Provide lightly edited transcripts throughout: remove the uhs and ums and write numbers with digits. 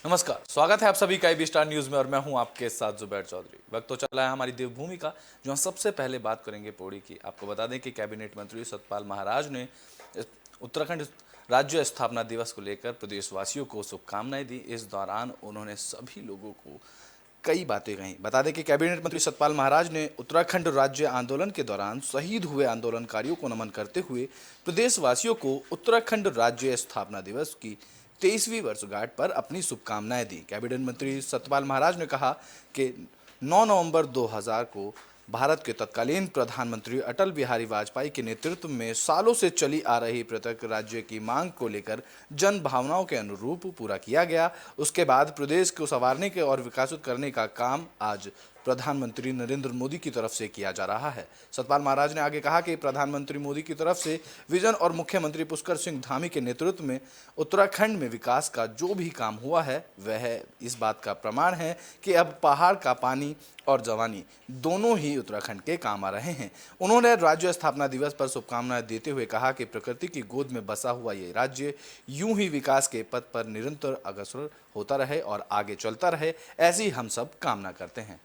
नमस्कार, स्वागत है आप सभी का IB स्टार न्यूज में और मैं हूं आपके साथ जुबैर चौधरी। वक्त तो चला है हमारी देवभूमि का, जो हम सबसे पहले बात करेंगे पौड़ी की। आपको बता दें कि कैबिनेट मंत्री सतपाल महाराज ने उत्तराखंड राज्य स्थापना दिवस को लेकर प्रदेशवासियों को शुभकामनाएं दी। इस दौरान उन्होंने सभी लोगों को कई बातें कहीं। बता दें कि कैबिनेट मंत्री सतपाल महाराज ने उत्तराखंड राज्य आंदोलन के दौरान शहीद हुए आंदोलनकारियों को नमन करते हुए प्रदेशवासियों को उत्तराखंड राज्य स्थापना दिवस की 23वीं वर्षगांठ पर अपनी शुभकामनाएं दी। कैबिनेट मंत्री सतपाल महाराज ने कहा कि 9 नवंबर 2000 को भारत के तत्कालीन प्रधानमंत्री अटल बिहारी वाजपेयी के नेतृत्व में सालों से चली आ रही पृथक राज्य की मांग को लेकर जन भावनाओं के अनुरूप पूरा किया गया। उसके बाद प्रदेश को संवारने के और विकसित करने का काम आज प्रधानमंत्री नरेंद्र मोदी की तरफ से किया जा रहा है। सतपाल महाराज ने आगे कहा कि प्रधानमंत्री मोदी की तरफ से विजन और मुख्यमंत्री पुष्कर सिंह धामी के नेतृत्व में उत्तराखंड में विकास का जो भी काम हुआ है वह इस बात का प्रमाण है कि अब पहाड़ का पानी और जवानी दोनों ही उत्तराखंड के काम आ रहे हैं। उन्होंने राज्य स्थापना दिवस पर शुभकामनाएं देते हुए कहा कि प्रकृति की गोद में बसा हुआ ये राज्य यूं ही विकास के पथ पर निरंतर अग्रसर होता रहे और आगे चलता रहे, ऐसी हम सब कामना करते हैं।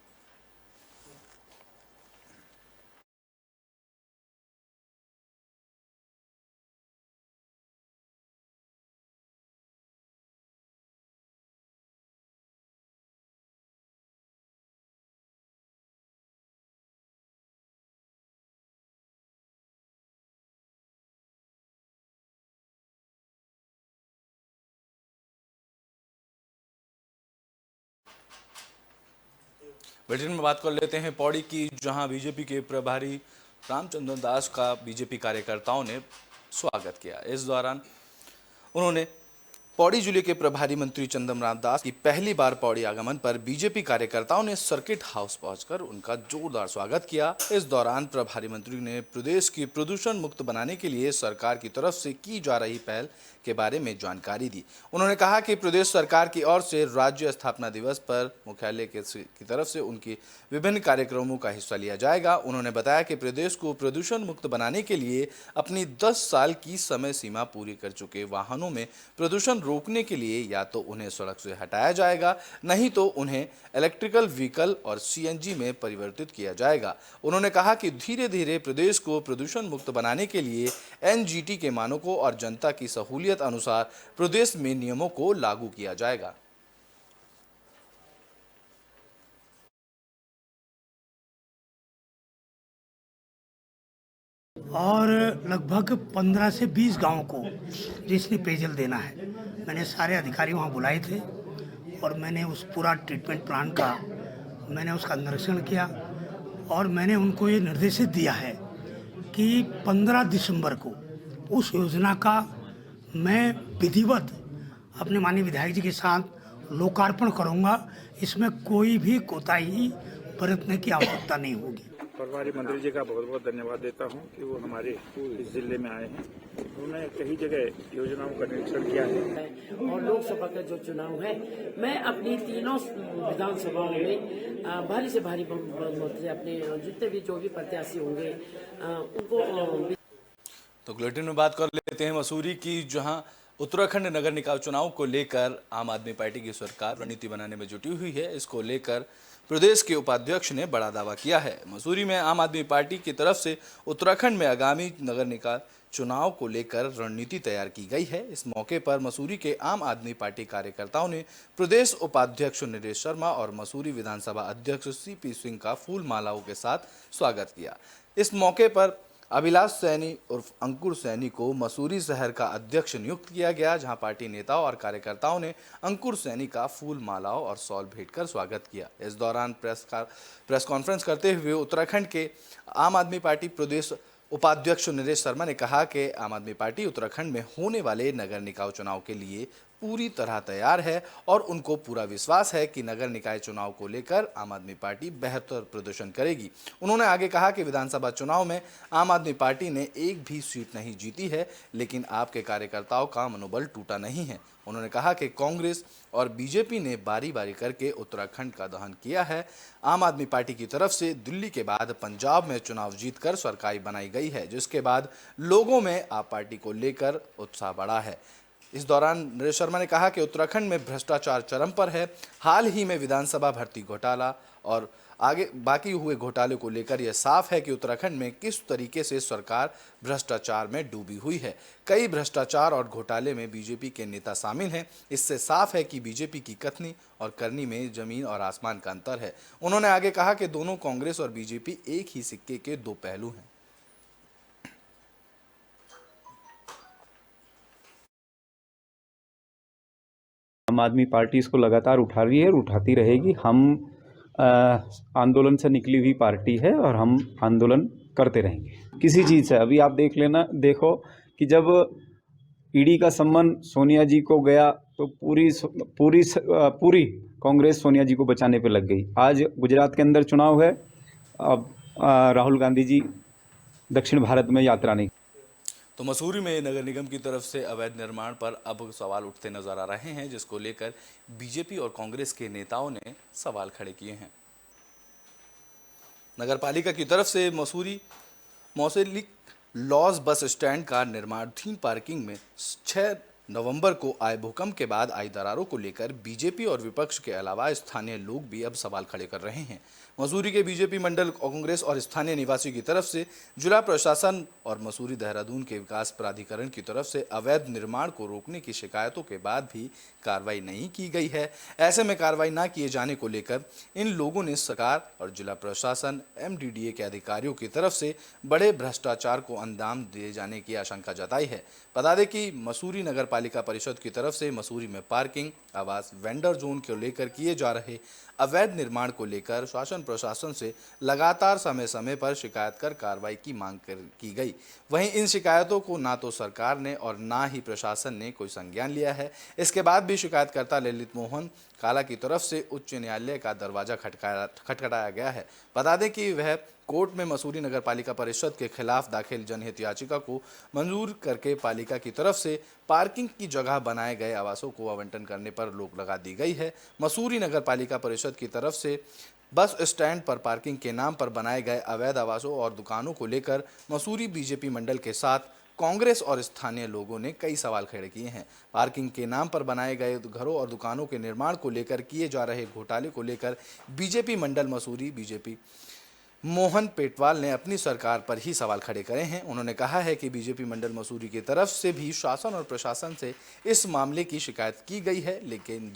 बुलेटिन में बात कर लेते हैं पौड़ी की, जहां बीजेपी के प्रभारी रामचंद्र दास का बीजेपी कार्यकर्ताओं ने स्वागत किया। इस दौरान उन्होंने पौड़ी जिले के प्रभारी मंत्री चंदमराम दास की पहली बार पौड़ी आगमन पर बीजेपी कार्यकर्ताओं ने सर्किट हाउस पहुंचकर उनका जोरदार स्वागत किया। इस दौरान प्रभारी मंत्री ने प्रदेश की प्रदूषण मुक्त बनाने के लिए सरकार की तरफ से की जा रही पहल के बारे में जानकारी दी। उन्होंने कहा कि प्रदेश सरकार की ओर से राज्य स्थापना दिवस पर मुख्यालय की तरफ से उनकी विभिन्न कार्यक्रमों का हिस्सा लिया जाएगा। उन्होंने बताया कि प्रदेश को प्रदूषण मुक्त बनाने के लिए अपनी 10 साल की समय सीमा पूरी कर चुके वाहनों में प्रदूषण रोकने के लिए या तो उन्हें सड़क से हटाया जाएगा, नहीं तो उन्हें इलेक्ट्रिकल व्हीकल और CNG में परिवर्तित किया जाएगा। उन्होंने कहा कि धीरे धीरे प्रदेश को प्रदूषण मुक्त बनाने के लिए NGT के मानकों और जनता की सहूलियत अनुसार प्रदेश में नियमों को लागू किया जाएगा। और लगभग 15 से 20 गांवों को जिसने पेयजल देना है, मैंने सारे अधिकारी वहां बुलाए थे और मैंने उस पूरा ट्रीटमेंट प्लान का मैंने उसका निरीक्षण किया और मैंने उनको ये निर्देशित दिया है कि 15 दिसंबर को उस योजना का मैं विधिवत अपने माननीय विधायक जी के साथ लोकार्पण करूंगा। इसमें कोई भी कोताही बरतने की आवश्यकता नहीं होगी। प्रभारी मंत्री जी का बहुत बहुत धन्यवाद देता हूं कि वो हमारे इस जिले में आए हैं। उन्होंने कई जगह योजनाओं का निरीक्षण किया है और लोकसभा का जो चुनाव है, मैं अपनी तीनों विधानसभाओं में भारी से भारी बहुमत से अपने जितने भी जो भी प्रत्याशी होंगे उनको। तो बुलेटिन में बात कर लेते हैं मसूरी की, जहां उत्तराखंड नगर निकाय चुनाव को लेकर आम आदमी पार्टी की सरकार रणनीति बनाने में जुटी हुई है। इसको लेकर प्रदेश के उपाध्यक्ष ने बड़ा दावा किया है। मसूरी में आम आदमी पार्टी की तरफ से उत्तराखंड में आगामी नगर निकाय चुनाव को लेकर रणनीति तैयार की गई है। इस मौके पर मसूरी के आम आदमी पार्टी कार्यकर्ताओं ने प्रदेश उपाध्यक्ष नरेश शर्मा और मसूरी विधानसभा अध्यक्ष CP सिंह का फूल मालाओं के साथ स्वागत किया। इस मौके पर अभिलाष सैनी उर्फ अंकुर सैनी को मसूरी शहर का अध्यक्ष नियुक्त किया गया, जहां पार्टी नेताओं और कार्यकर्ताओं ने अंकुर सैनी का फूल मालाओं और शॉल भेंट कर स्वागत किया। इस दौरान प्रेस कॉन्फ्रेंस करते हुए उत्तराखंड के आम आदमी पार्टी प्रदेश उपाध्यक्ष नरेश शर्मा ने कहा कि आम आदमी पार्टी उत्तराखंड में होने वाले नगर निकाय चुनाव के लिए पूरी तरह तैयार है और उनको पूरा विश्वास है कि नगर निकाय चुनाव को लेकर आम आदमी पार्टी बेहतर प्रदर्शन करेगी। उन्होंने आगे कहा कि विधानसभा चुनाव में आम आदमी पार्टी ने एक भी सीट नहीं जीती है, लेकिन आपके कार्यकर्ताओं का मनोबल टूटा नहीं है। उन्होंने कहा कि कांग्रेस और बीजेपी ने बारी बारी करके उत्तराखंड का दहन किया है। आम आदमी पार्टी की तरफ से दिल्ली के बाद पंजाब में चुनाव जीतकर सरकार बनाई गई है, जिसके बाद लोगों में आप पार्टी को लेकर उत्साह बढ़ा है। इस दौरान नरेश शर्मा ने कहा कि उत्तराखंड में भ्रष्टाचार चरम पर है। हाल ही में विधानसभा भर्ती घोटाला और आगे बाकी हुए घोटाले को लेकर यह साफ है कि उत्तराखंड में किस तरीके से सरकार भ्रष्टाचार में डूबी हुई है। कई भ्रष्टाचार और घोटाले में बीजेपी के नेता शामिल हैं। इससे साफ है कि बीजेपी की कथनी और करनी में जमीन और आसमान का अंतर है। उन्होंने आगे कहा कि दोनों कांग्रेस और बीजेपी एक ही सिक्के के दो पहलू हैं। आम आदमी पार्टी इसको लगातार उठा रही है और उठाती रहेगी। हम आंदोलन से निकली हुई पार्टी है और हम आंदोलन करते रहेंगे किसी चीज़ से। अभी आप देखो कि जब ईडी का सम्मन सोनिया जी को गया तो पूरी कांग्रेस सोनिया जी को बचाने पे लग गई। आज गुजरात के अंदर चुनाव है, अब राहुल गांधी जी दक्षिण भारत में यात्रा नहीं। तो मसूरी में नगर निगम की तरफ से अवैध निर्माण पर अब सवाल उठते नजर आ रहे हैं, जिसको लेकर बीजेपी और कांग्रेस के नेताओं ने सवाल खड़े किए हैं। नगर पालिका की तरफ से मौसली लॉज बस स्टैंड का निर्माणाधीन पार्किंग में 6 नवंबर को आए भूकंप के बाद आई दरारों को लेकर बीजेपी और विपक्ष के अलावा स्थानीय लोग भी अब सवाल खड़े कर रहे हैं। मसूरी के बीजेपी मंडल कांग्रेस और स्थानीय निवासी की तरफ से जिला प्रशासन और मसूरी देहरादून के विकास प्राधिकरण की तरफ से अवैध निर्माण को रोकने की शिकायतों के बाद भी कार्रवाई नहीं की गई है। ऐसे में कार्रवाई न किए जाने को लेकर इन लोगों ने सरकार और जिला प्रशासन MDDA के अधिकारियों की तरफ से बड़े भ्रष्टाचार को अंजाम दिए जाने की आशंका जताई है। बता दें कि मसूरी नगर पालिका परिषद की तरफ से मसूरी में पार्किंग, आवास, वेंडर जोन को लेकर किए जा रहे अवैध निर्माण को लेकर शासन प्रशासन से लगातार समय समय पर शिकायत कर कार्रवाई की मांग की गई। वहीं इन शिकायतों को ना तो सरकार ने और ना ही प्रशासन ने कोई संज्ञान लिया है। इसके बाद भी शिकायतकर्ता ललित मोहन काला की तरफ से उच्च न्यायालय का दरवाजा खटखटाया गया है। बता दें कि वह कोर्ट में मसूरी नगर पालिका परिषद के खिलाफ दाखिल जनहित याचिका को मंजूर करके पालिका की तरफ से पार्किंग की जगह बनाए गए आवासों को आवंटन करने पर रोक लगा दी गई है। मसूरी नगर पालिका परिषद की तरफ से बस स्टैंड पर पार्किंग के नाम पर बनाए गए अवैध आवासों और दुकानों को लेकर मसूरी बीजेपी मंडल के साथ कांग्रेस और स्थानीय लोगों ने कई सवाल खड़े किए हैं। पार्किंग के नाम पर बनाए गए घरों और दुकानों के निर्माण को लेकर किए जा रहे घोटाले को लेकर बीजेपी मंडल मसूरी बीजेपी मोहन पेटवाल ने अपनी सरकार पर ही सवाल खड़े करे हैं। उन्होंने कहा है कि बीजेपी मंडल मसूरी की तरफ से भी शासन और प्रशासन से इस मामले की शिकायत की गई है, लेकिन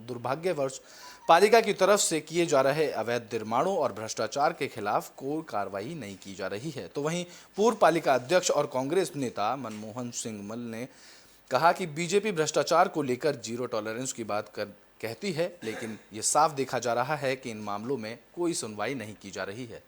दुर्भाग्यवश पालिका की तरफ से किए जा रहे अवैध निर्माणों और भ्रष्टाचार के खिलाफ कोई कार्रवाई नहीं की जा रही है। तो वहीं पूर्व पालिका अध्यक्ष और कांग्रेस नेता मनमोहन सिंह मल ने कहा कि बीजेपी भ्रष्टाचार को लेकर जीरो टॉलरेंस की बात कहती है, लेकिन ये साफ देखा जा रहा है कि इन मामलों में कोई सुनवाई नहीं की जा रही है।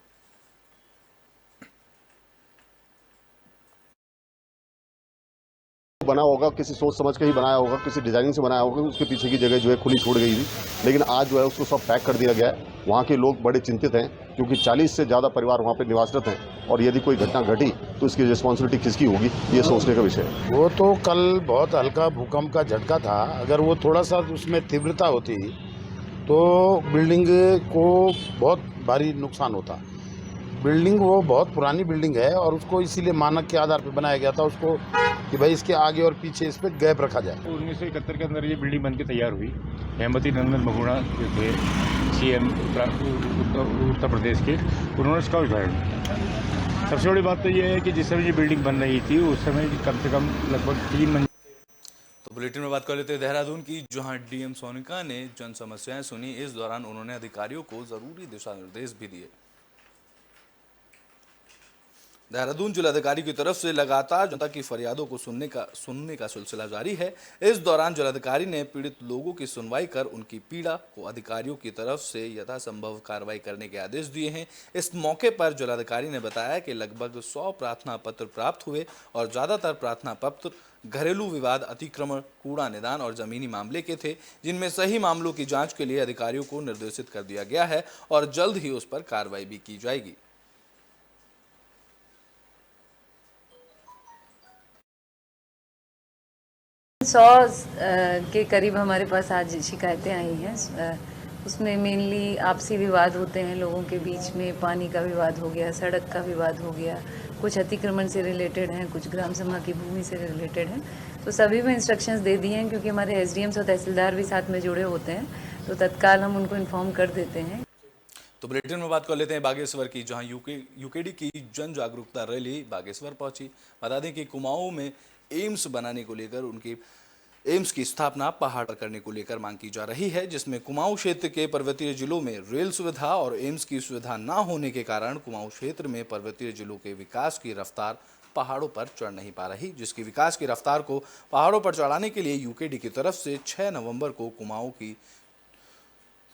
बना होगा किसी सोच समझ के ही बनाया होगा, किसी डिजाइनिंग से बनाया होगा, उसके पीछे की जगह जो है खुली छोड़ गई थी, लेकिन आज जो है उसको सब पैक कर दिया गया है। वहाँ के लोग बड़े चिंतित हैं क्योंकि 40 से ज़्यादा परिवार वहाँ पे निवासरत हैं और यदि कोई घटना घटी तो इसकी रिस्पॉन्सिबिलिटी किसकी होगी, ये सोचने का विषय है। वो तो कल बहुत हल्का भूकंप का झटका था, अगर वो थोड़ा सा उसमें तीव्रता होती तो बिल्डिंग को बहुत भारी नुकसान होता। बिल्डिंग वो बहुत पुरानी बिल्डिंग है और उसको इसीलिए मानक के आधार पर बनाया गया था उसको कि भाई इसके आगे और पीछे इस पर गैप रखा जाए। 1971 के अंदर ये बिल्डिंग बनकर तैयार हुई। हेमवती नंदन बहुगुणा जो थे CM उत्तर प्रदेश के, उन्होंने इसका उद्घाटन किया। सबसे बड़ी बात तो ये है कि जिस समय ये बिल्डिंग बन रही थी उस समय कम से कम लगभग 3 मंजिल। तो बुलेटिन में बात कर लेते हैं देहरादून की, जहां DM सोनिका ने जन समस्याएं सुनी। इस दौरान उन्होंने अधिकारियों को जरूरी दिशा निर्देश भी दिए। देहरादून जिलाधिकारी की तरफ से लगातार जनता की फरियादों को सुनने का सिलसिला जारी है। इस दौरान जिलाधिकारी ने पीड़ित लोगों की सुनवाई कर उनकी पीड़ा को अधिकारियों की तरफ से यथासंभव कार्रवाई करने के आदेश दिए हैं। इस मौके पर जिलाधिकारी ने बताया कि लगभग 100 प्रार्थना पत्र प्राप्त हुए और ज़्यादातर प्रार्थना पत्र घरेलू विवाद, अतिक्रमण, कूड़ा निदान और जमीनी मामले के थे, जिनमें सही मामलों की जाँच के लिए अधिकारियों को निर्देशित कर दिया गया है और जल्द ही उस पर कार्रवाई भी की जाएगी। 100 के करीब हमारे पास आज शिकायतें आई हैं। उसमें मेनली आपसी विवाद होते हैं लोगों के बीच में, पानी का विवाद हो गया, सड़क का विवाद हो गया, कुछ अतिक्रमण से रिलेटेड हैं, कुछ ग्राम सभा की भूमि से रिलेटेड हैं। तो सभी में इंस्ट्रक्शंस दे दिए हैं, क्योंकि हमारे एसडीएम्स और तहसीलदार भी साथ में जुड़े होते हैं, तो तत्काल हम उनको इन्फॉर्म कर देते हैं। तो बुलेटिन में बात कर लेते हैं बागेश्वर की, जहां यूकेडी की जन जागरूकता रैली बागेश्वर पहुंची। बता दें कि कुमाऊं में एम्स बनाने को लेकर उनकी एम्स की स्थापना पहाड़ पर करने को लेकर मांग की जा रही है, जिसमें कुमाऊं क्षेत्र के पर्वतीय जिलों में रेल सुविधा और एम्स की सुविधा न होने के कारण कुमाऊं क्षेत्र में पर्वतीय जिलों के विकास की रफ्तार पहाड़ों पर चढ़ नहीं पा रही, जिसकी विकास की रफ्तार को पहाड़ों पर चढ़ाने के लिए यूकेडी की तरफ से 6 नवंबर को कुमाऊं की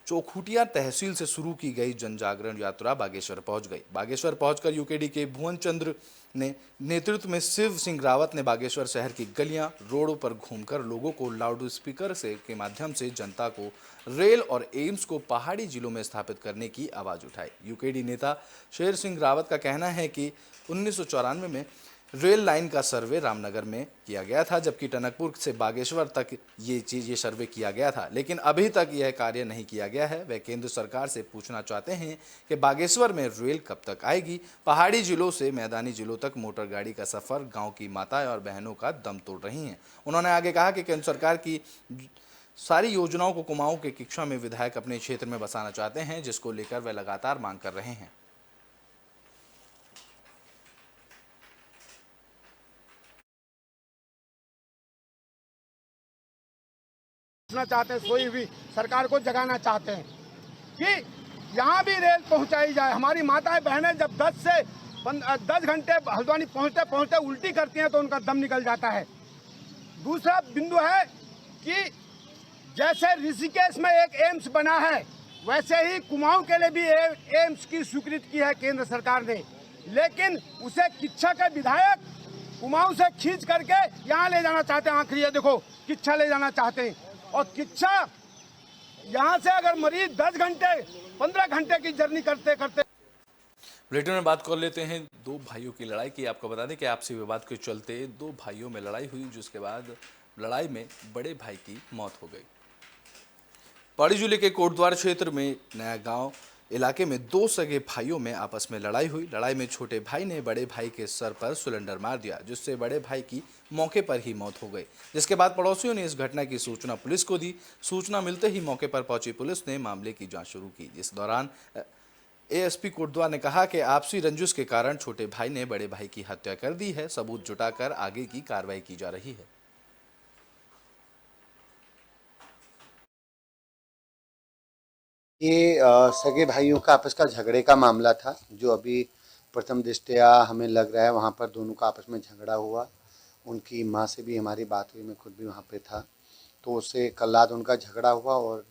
चौखुटिया तहसील से शुरू की गई जन जागरण यात्रा बागेश्वर पहुंच गई। बागेश्वर पहुंचकर यूकेडी के भुवन चंद्र ने नेतृत्व में शिव सिंह रावत ने बागेश्वर शहर की गलियां रोडों पर घूमकर लोगों को लाउड स्पीकर के माध्यम से जनता को रेल और एम्स को पहाड़ी जिलों में स्थापित करने की आवाज उठाई। यूकेडी नेता शेर सिंह रावत का कहना है कि 1994 में रेल लाइन का सर्वे रामनगर में किया गया था, जबकि टनकपुर से बागेश्वर तक ये सर्वे किया गया था, लेकिन अभी तक यह कार्य नहीं किया गया है। वे केंद्र सरकार से पूछना चाहते हैं कि बागेश्वर में रेल कब तक आएगी। पहाड़ी जिलों से मैदानी जिलों तक मोटर गाड़ी का सफर गांव की माताएं और बहनों का दम तोड़ रही हैं। उन्होंने आगे कहा कि केंद्र सरकार की सारी योजनाओं को कुमाऊं के किक्षा में विधायक अपने क्षेत्र में बसाना चाहते हैं, जिसको लेकर वे लगातार मांग कर रहे हैं। चाहते हैं, सोई हुई सरकार को जगाना चाहते हैं कि यहाँ भी रेल पहुँचाई जाए। हमारी माताएं बहनें जब 10 घंटे हल्द्वानी पहुँचते पहुँचते उल्टी करती हैं तो उनका दम निकल जाता है। दूसरा बिंदु है कि जैसे ऋषिकेश में एक एम्स बना है, वैसे ही कुमाऊं के लिए भी एम्स की स्वीकृति की है केंद्र सरकार ने, लेकिन उसे किच्छा के विधायक कुमाऊं से खींच करके यहाँ ले जाना चाहते हैं। आखिरी ये देखो, किच्छा ले जाना चाहते हैं, और किच्छा यहाँ से अगर मरीज 10 घंटे 15 घंटे की जर्नी करते करते। बुलेटिन में बात कर लेते हैं दो भाइयों की लड़ाई की। आपको बता दें कि आपसी विवाद के चलते दो भाइयों में लड़ाई हुई, जिसके बाद लड़ाई में बड़े भाई की मौत हो गई। पौड़ी जिले के कोटद्वार क्षेत्र में नया गांव इलाके में दो सगे भाइयों में आपस में लड़ाई हुई। लड़ाई में छोटे भाई ने बड़े भाई के सर पर सिलेंडर मार दिया, जिससे बड़े भाई की मौके पर ही मौत हो गई। जिसके बाद पड़ोसियों ने इस घटना की सूचना पुलिस को दी। सूचना मिलते ही मौके पर पहुंची पुलिस ने मामले की जांच शुरू की। इस दौरान एएसपी कोटद्वार ने कहा कि आपसी रंजिश के कारण छोटे भाई ने बड़े भाई की हत्या कर दी है। सबूत जुटाकर आगे की कार्रवाई की जा रही है। ये सगे भाइयों का आपस का झगड़े का मामला था, जो अभी प्रथम दृष्टया हमें लग रहा है वहाँ पर दोनों का आपस में झगड़ा हुआ। उनकी माँ से भी हमारी बात हुई, मैं खुद भी वहाँ पे था, तो उससे कल रात उनका झगड़ा हुआ और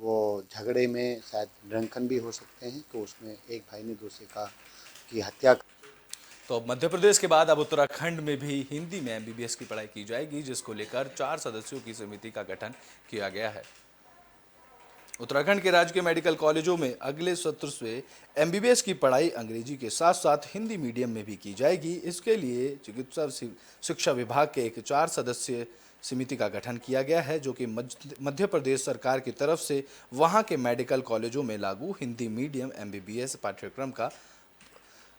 वो झगड़े में शायद ड्रंकन भी हो सकते हैं, तो उसमें एक भाई ने दूसरे की हत्या। तो मध्य प्रदेश के बाद अब उत्तराखंड में भी हिंदी में एमबीबीएस की पढ़ाई की जाएगी, जिसको लेकर 4 सदस्यों की समिति का गठन किया गया है। उत्तराखंड के राजकीय मेडिकल कॉलेजों में अगले सत्र से एमबीबीएस की पढ़ाई अंग्रेजी के साथ साथ हिंदी मीडियम में भी की जाएगी। इसके लिए चिकित्सा शिक्षा विभाग के एक 4 सदस्यीय समिति का गठन किया गया है, जो कि मध्य प्रदेश सरकार की तरफ से वहां के मेडिकल कॉलेजों में लागू हिंदी मीडियम एमबीबीएस पाठ्यक्रम का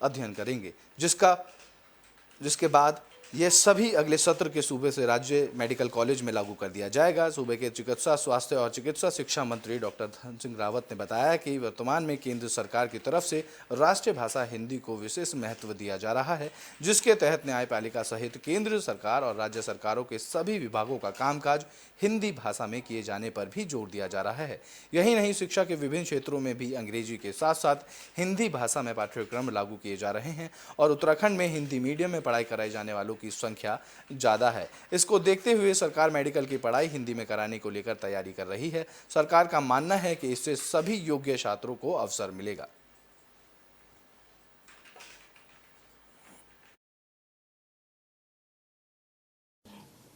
अध्ययन करेंगे, जिसके बाद ये सभी अगले सत्र के सूबे से राज्य मेडिकल कॉलेज में लागू कर दिया जाएगा। सूबे के चिकित्सा स्वास्थ्य और चिकित्सा शिक्षा मंत्री डॉक्टर धन सिंह रावत ने बताया कि वर्तमान में केंद्र सरकार की तरफ से राष्ट्रीय भाषा हिंदी को विशेष महत्व दिया जा रहा है, जिसके तहत न्यायपालिका सहित केंद्र सरकार और राज्य सरकारों के सभी विभागों का कामकाज हिंदी भाषा में किए जाने पर भी जोर दिया जा रहा है। यही नहीं, शिक्षा के विभिन्न क्षेत्रों में भी अंग्रेजी के साथ साथ हिंदी भाषा में पाठ्यक्रम लागू किए जा रहे हैं और उत्तराखंड में हिंदी मीडियम में पढ़ाई कराई जाने वालों की संख्या ज़्यादा है। इसको देखते हुए सरकार मेडिकल की पढ़ाई हिंदी में कराने को लेकर तैयारी कर रही है। सरकार का मानना है कि इससे सभी योग्य छात्रों को अवसर मिलेगा।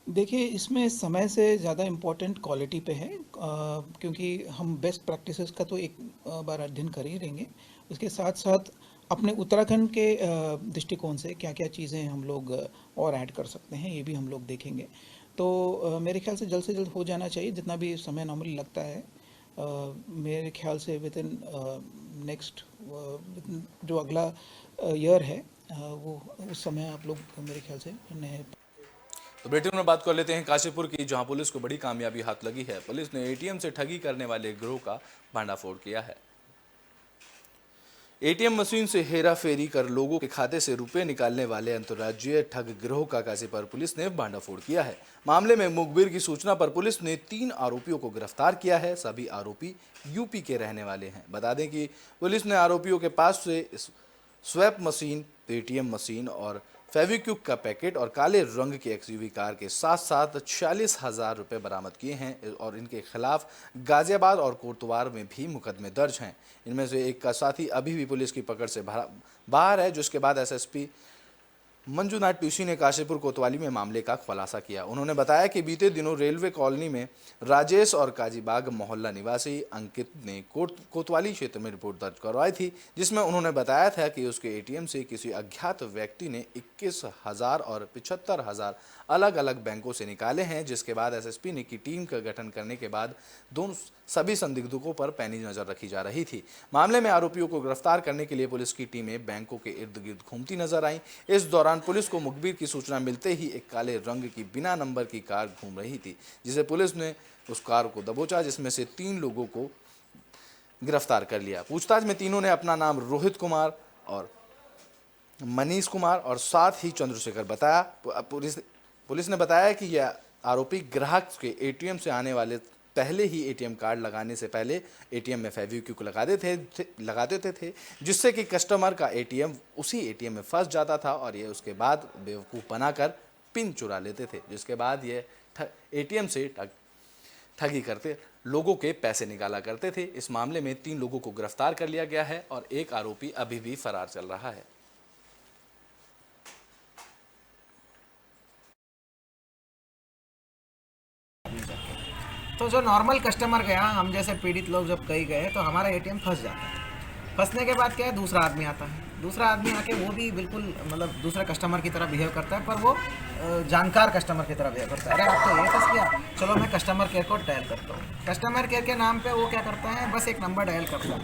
देखिए, इसमें समय से ज़्यादा इम्पोर्टेंट क्वालिटी पे है, क्योंकि हम बेस्ट प्रैक्टिसेस का तो एक बार अध्ययन कर ही रहेंगे। उसके साथ साथ अपने उत्तराखंड के दृष्टिकोण से क्या क्या चीज़ें हम लोग और ऐड कर सकते हैं, ये भी हम लोग देखेंगे। तो मेरे ख्याल से जल्द हो जाना चाहिए, जितना भी समय नॉर्मली लगता है। मेरे ख्याल से विद इन नेक्स्ट जो अगला ईयर है वो उस समय आप लोग मेरे ख्याल से तो बुलेटिन में बात कर लेते हैं काशीपुर की, जहां पुलिस को बड़ी कामयाबी हाथ लगी है। पुलिस ने एटीएम से ठगी करने वाले गिरोह का भांडाफोड़ किया है। एटीएम मशीन से हेराफेरी कर लोगों के खाते से रुपए निकालने वाले अंतर्राज्यीय ठग गिरोह का काशीपुर पुलिस ने भांडाफोड़ किया है। मामले में मुखबिर की सूचना पर पुलिस ने 3 आरोपियों को गिरफ्तार किया है। सभी आरोपी यूपी के रहने वाले हैं। बता दें कि पुलिस ने आरोपियों के पास से स्वैप मशीन, पेटीएम मशीन और फेविक्विक का पैकेट और काले रंग की एक्सयूवी कार के साथ साथ 46,000 रुपये बरामद किए हैं और इनके खिलाफ गाजियाबाद और कोतवाल में भी मुकदमे दर्ज हैं। इनमें से एक का साथी अभी भी पुलिस की पकड़ से बाहर है, जिसके बाद एसएसपी मंजूनाथ पीसी ने काशीपुर कोतवाली में मामले का खुलासा किया। उन्होंने बताया कि बीते दिनों रेलवे कॉलोनी में राजेश और काजीबाग मोहल्ला निवासी अंकित ने कोतवाली क्षेत्र में रिपोर्ट दर्ज करवाई थी, जिसमें उन्होंने बताया था कि उसके एटीएम से किसी अज्ञात व्यक्ति ने 21,000 और 75,000 अलग अलग बैंकों से निकाले हैं। जिसके बाद एसएसपी ने की टीम का गठन करने के बाद सभी संदिग्धों पर पैनी नजर रखी जा रही थी। मामले में आरोपियों को गिरफ्तार करने के लिए पुलिस की टीमें बैंकों के इर्द गिर्द घूमती नजर आई। इस दौरान पुलिस को मुखबिर की सूचना मिलते ही एक काले रंग की बिना नंबर की कार घूम रही थी, जिसे पुलिस ने उस कार को दबोचा, जिसमें से 3 लोगों को गिरफ्तार कर लिया। पूछताछ में तीनों ने अपना नाम रोहित कुमार और मनीष कुमार और साथ ही चंद्रशेखर बताया। पुलिस ने बताया कि यह आरोपी ग्राहक के एटीएम से आने वाले पहले ही एटीएम कार्ड लगाने से पहले एटीएम में फेविक्विक लगा देते थे, जिससे कि कस्टमर का एटीएम उसी एटीएम में फंस जाता था और ये उसके बाद बेवकूफ़ बनाकर पिन चुरा लेते थे, जिसके बाद ये एटीएम से ठगी करते लोगों के पैसे निकाला करते थे। इस मामले में 3 लोगों को गिरफ्तार कर लिया गया है और एक आरोपी अभी भी फरार चल रहा है। तो जो नॉर्मल कस्टमर गया, हम जैसे पीड़ित लोग जब कहीं गए तो हमारा एटीएम फंस जाता है। फंसने के बाद क्या है, दूसरा आदमी आता है। दूसरा आदमी आके वो भी बिल्कुल मतलब दूसरा कस्टमर की तरह बिहेव करता है, पर वो जानकार कस्टमर की तरह बिहेव करता है। अरे आप तो ये फंस गया, चलो मैं कस्टमर केयर को डायल करता हूँ। कस्टमर केयर के नाम पे वो क्या करता है, बस एक नंबर डायल करता है,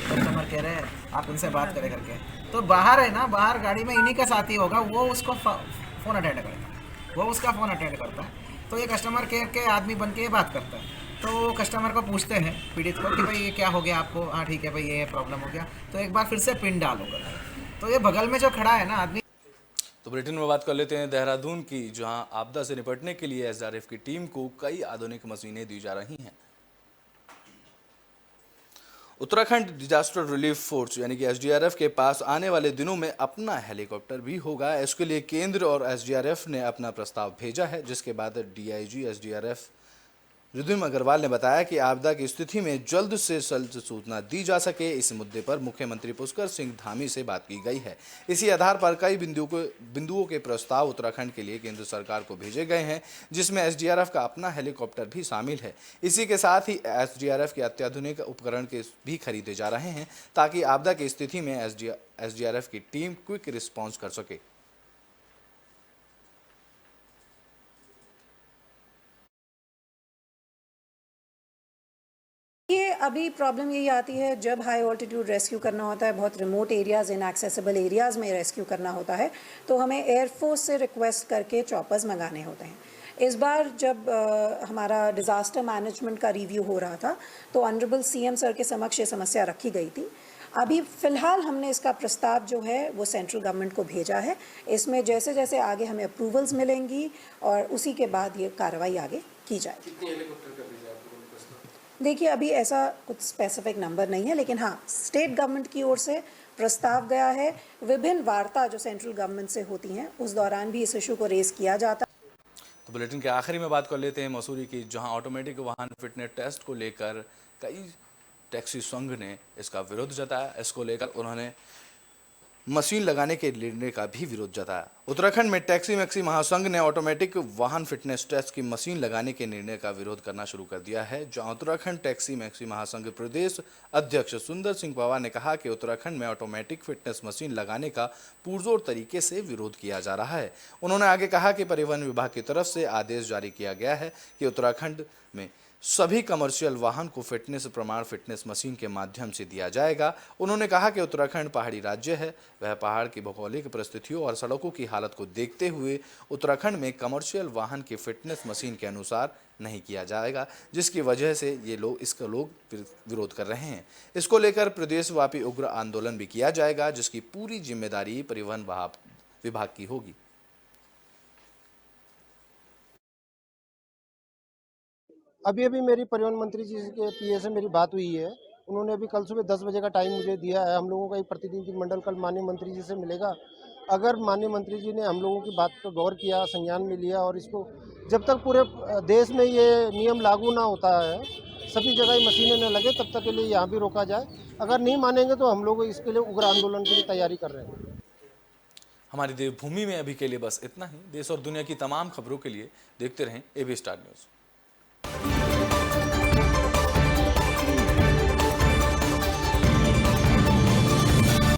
कस्टमर केयर है, आप उनसे बात करें करके। तो बाहर है ना, बाहर गाड़ी में इन्हीं का साथी होगा, वो उसको फ़ोन अटेंड करेगा, वो उसका फ़ोन अटेंड करता है। तो ये कस्टमर केयर के आदमी बन के बात करता है। तो कस्टमर को पूछते हैं पीड़ित को कि भाई ये क्या हो गया आपको, हाँ ठीक है भाई ये प्रॉब्लम हो गया, तो एक बार फिर से पिन डालो करके। तो ये बगल में जो खड़ा है ना आदमी। तो बुलेटिन में बात कर लेते हैं देहरादून की, जहां आपदा से निपटने के लिए एसडीआरएफ की टीम को कई आधुनिक मशीनें दी जा रही हैं। उत्तराखंड डिजास्टर रिलीफ फोर्स यानी कि एसडीआरएफ के पास आने वाले दिनों में अपना हेलीकॉप्टर भी होगा। इसके लिए केंद्र और एसडीआरएफ ने अपना प्रस्ताव भेजा है, जिसके बाद डीआईजी एसडीआरएफ रिद्धिम अग्रवाल ने बताया कि आपदा की स्थिति में जल्द से जल्द सूचना दी जा सके। इस मुद्दे पर मुख्यमंत्री पुष्कर सिंह धामी से बात की गई है। इसी आधार पर कई बिंदुओं के प्रस्ताव उत्तराखंड के लिए केंद्र सरकार को भेजे गए हैं, जिसमें एसडीआरएफ का अपना हेलीकॉप्टर भी शामिल है। इसी के साथ ही एसडीआरएफ के अत्याधुनिक उपकरण के भी खरीदे जा रहे हैं, ताकि आपदा की स्थिति में एसडीआरएफ की टीम क्विक रिस्पॉन्स कर सके। ये अभी प्रॉब्लम यही आती है जब हाई ऑल्टीट्यूड रेस्क्यू करना होता है, बहुत रिमोट एरियाज़, इनएक्सेसिबल एरियाज़ में रेस्क्यू करना होता है, तो हमें एयरफोर्स से रिक्वेस्ट करके चॉपर्स मंगाने होते हैं। इस बार जब हमारा डिज़ास्टर मैनेजमेंट का रिव्यू हो रहा था तो ऑनरेबल सीएम सर के समक्ष ये समस्या रखी गई थी। अभी फ़िलहाल हमने इसका प्रस्ताव जो है वो सेंट्रल गवर्नमेंट को भेजा है। इसमें जैसे जैसे आगे हमें अप्रूवल्स मिलेंगी और उसी के बाद ये कार्रवाई आगे की जाएगी। देखिए अभी ऐसा कुछ स्पेसिफिक नंबर नहीं है, लेकिन हाँ स्टेट गवर्नमेंट की ओर से प्रस्ताव गया है। विभिन्न वार्ता जो सेंट्रल गवर्नमेंट से होती हैं उस दौरान भी इस इशू को रेस किया जाता है। तो बुलेटिन के आखिरी में बात कर लेते हैं मसूरी की, जहां ऑटोमेटिक वाहन फिटनेस टेस्ट को लेकर कई टैक्सी संघ ने इसका विरोध जताया। इसको लेकर उन्होंने मशीन लगाने के निर्णय का भी विरोध जताया। उत्तराखंड में टैक्सी मैक्सी महासंघ ने ऑटोमेटिक वाहन फिटनेस टेस्ट की मशीन लगाने के निर्णय का विरोध करना शुरू कर दिया है। जहां उत्तराखंड टैक्सी मैक्सी महासंघ प्रदेश अध्यक्ष सुंदर सिंह पवार ने कहा कि उत्तराखंड में ऑटोमेटिक फिटनेस मशीन लगाने का पुरजोर तरीके से विरोध किया जा रहा है। उन्होंने आगे कहा कि परिवहन विभाग की तरफ से आदेश जारी किया गया है कि उत्तराखंड में सभी कमर्शियल वाहन को फिटनेस प्रमाण फिटनेस मशीन के माध्यम से दिया जाएगा। उन्होंने कहा कि उत्तराखंड पहाड़ी राज्य है, वह पहाड़ की भौगोलिक परिस्थितियों और सड़कों की हालत को देखते हुए उत्तराखंड में कमर्शियल वाहन की फिटनेस मशीन के अनुसार नहीं किया जाएगा, जिसकी वजह से इसका लोग विरोध कर रहे हैं। इसको लेकर प्रदेशव्यापी उग्र आंदोलन भी किया जाएगा, जिसकी पूरी जिम्मेदारी परिवहन विभाग की होगी। अभी मेरी परिवहन मंत्री जी के पीए से मेरी बात हुई है। उन्होंने अभी कल सुबह 10 बजे का टाइम मुझे दिया है। हम लोगों का एक प्रतिनिधि मंडल कल माननीय मंत्री जी से मिलेगा। अगर माननीय मंत्री जी ने हम लोगों की बात पर गौर किया, संज्ञान में लिया और इसको जब तक पूरे देश में ये नियम लागू ना होता है, सभी जगह मशीनें न लगे, तब तक के लिए यहाँ भी रोका जाए। अगर नहीं मानेंगे तो हम लोग इसके लिए उग्र आंदोलन की तैयारी कर रहे हैं। हमारी देवभूमि में अभी के लिए बस इतना ही। देश और दुनिया की तमाम खबरों के लिए देखते रहें एबी स्टार न्यूज़।